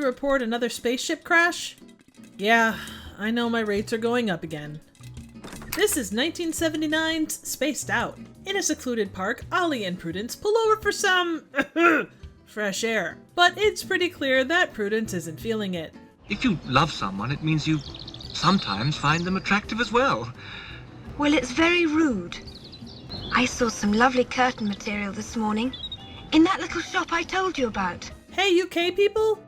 report another spaceship crash? Yeah, I know my rates are going up again. This is 1979's Spaced Out. In a secluded park, Ollie and Prudence pull over for some fresh air. But it's pretty clear that Prudence isn't feeling it. If you love someone, it means you sometimes find them attractive as well. Well, it's very rude. I saw some lovely curtain material this morning in that little shop I told you about. Hey, UK people?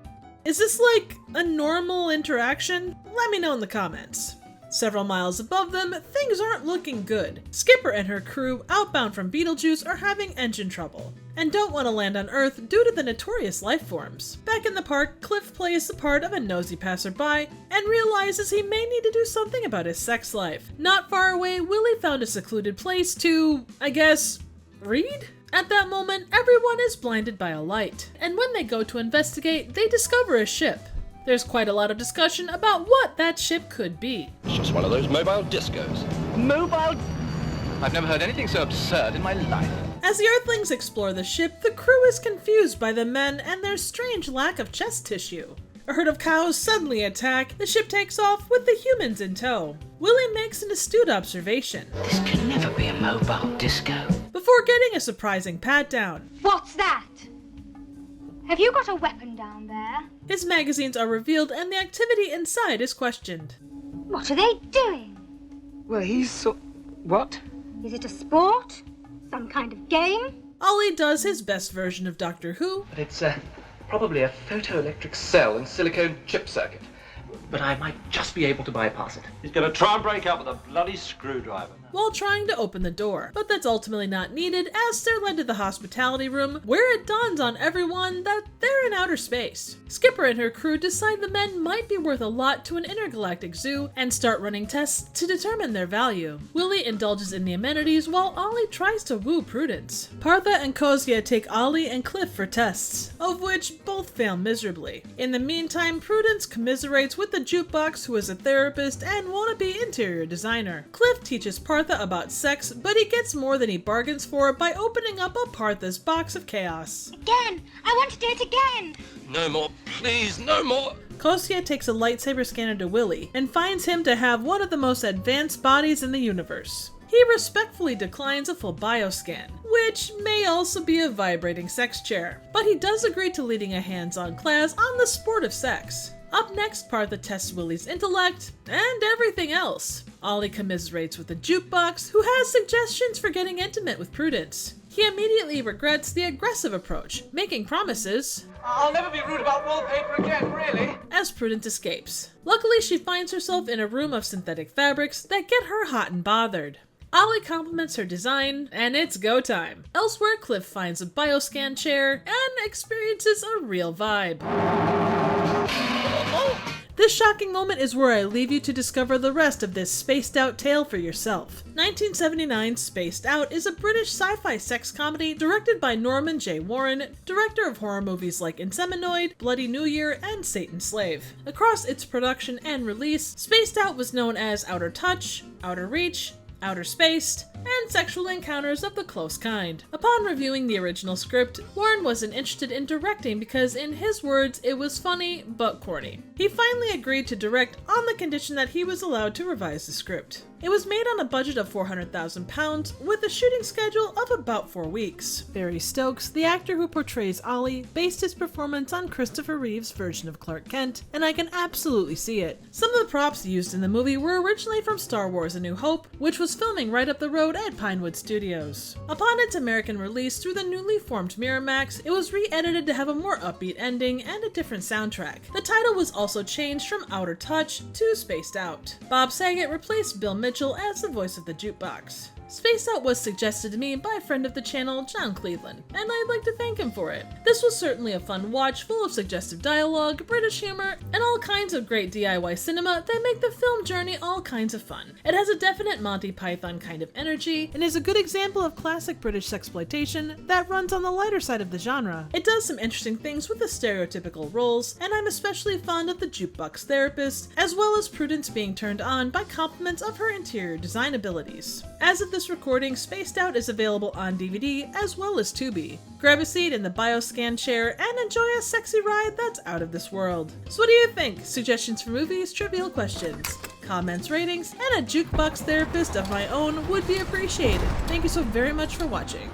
Is this like a normal interaction? Let me know in the comments. Several miles above them, things aren't looking good. Skipper and her crew, outbound from Beetlejuice, are having engine trouble and don't want to land on Earth due to the notorious life forms. Back in the park, Cliff plays the part of a nosy passerby and realizes he may need to do something about his sex life. Not far away, Willie found a secluded place to, I guess, read? At that moment, everyone is blinded by a light, and when they go to investigate, they discover a ship. There's quite a lot of discussion about what that ship could be. It's just one of those mobile discos. Mobile? I've never heard anything so absurd in my life. As the Earthlings explore the ship, the crew is confused by the men and their strange lack of chest tissue. A herd of cows suddenly attack, the ship takes off with the humans in tow. Willie makes an astute observation. This can never be a mobile disco. Before getting a surprising pat down. What's that? Have you got a weapon down there? His magazines are revealed and the activity inside is questioned. What are they doing? Well, what? Is it a sport? Some kind of game? Ollie does his best version of Doctor Who. But it's probably a photoelectric cell and silicone chip circuit. But I might just be able to bypass it. He's gonna try and break out with a bloody screwdriver. While trying to open the door, but that's ultimately not needed as they're led to the hospitality room, where it dawns on everyone that they're in outer space. Skipper and her crew decide the men might be worth a lot to an intergalactic zoo and start running tests to determine their value. Willie indulges in the amenities while Ollie tries to woo Prudence. Partha and Kozia take Ollie and Cliff for tests, of which both fail miserably. In the meantime, Prudence commiserates with the jukebox, who is a therapist and wannabe interior designer. Cliff teaches Partha about sex, but he gets more than he bargains for by opening up a Partha's box of chaos. Again! I want to do it again! No more, please, no more! Kozia takes a lightsaber scanner to Willie and finds him to have one of the most advanced bodies in the universe. He respectfully declines a full bioscan, which may also be a vibrating sex chair, but he does agree to leading a hands-on class on the sport of sex. Up next, Partha tests Willie's intellect and everything else. Ollie commiserates with the jukebox, who has suggestions for getting intimate with Prudence. He immediately regrets the aggressive approach, making promises. I'll never be rude about wallpaper again, really. As Prudence escapes. Luckily, she finds herself in a room of synthetic fabrics that get her hot and bothered. Ollie compliments her design, and it's go time. Elsewhere, Cliff finds a bioscan chair and experiences a real vibe. This shocking moment is where I leave you to discover the rest of this spaced out tale for yourself. 1979's Spaced Out is a British sci-fi sex comedy directed by Norman J. Warren, director of horror movies like Inseminoid, Bloody New Year, and Satan's Slave. Across its production and release, Spaced Out was known as Outer Touch, Outer Reach, Outer Spaced, and Sexual Encounters of the Close Kind. Upon reviewing the original script, Warren wasn't interested in directing because, in his words, it was funny but corny. He finally agreed to direct on the condition that he was allowed to revise the script. It was made on a budget of £400,000 with a shooting schedule of about 4 weeks. Barry Stokes, the actor who portrays Ollie, based his performance on Christopher Reeve's version of Clark Kent, and I can absolutely see it. Some of the props used in the movie were originally from Star Wars: A New Hope, which was filming right up the road at Pinewood Studios. Upon its American release through the newly formed Miramax, it was re-edited to have a more upbeat ending and a different soundtrack. The title was also changed from Outer Touch to Spaced Out. Bob Saget replaced Bill Mitchell as the voice of the jukebox. Spaced Out was suggested to me by a friend of the channel, John Cleveland, and I'd like to thank him for it. This was certainly a fun watch full of suggestive dialogue, British humor, and all kinds of great DIY cinema that make the film journey all kinds of fun. It has a definite Monty Python kind of energy, and is a good example of classic British sexploitation that runs on the lighter side of the genre. It does some interesting things with the stereotypical roles, and I'm especially fond of the jukebox therapist, as well as Prudence being turned on by compliments of her interior design abilities. As of this recording, Spaced Out is available on DVD as well as Tubi. Grab a seat in the Bioscan chair and enjoy a sexy ride that's out of this world. So what do you think? Suggestions for movies, trivial questions, comments, ratings, and a jukebox therapist of my own would be appreciated. Thank you so very much for watching.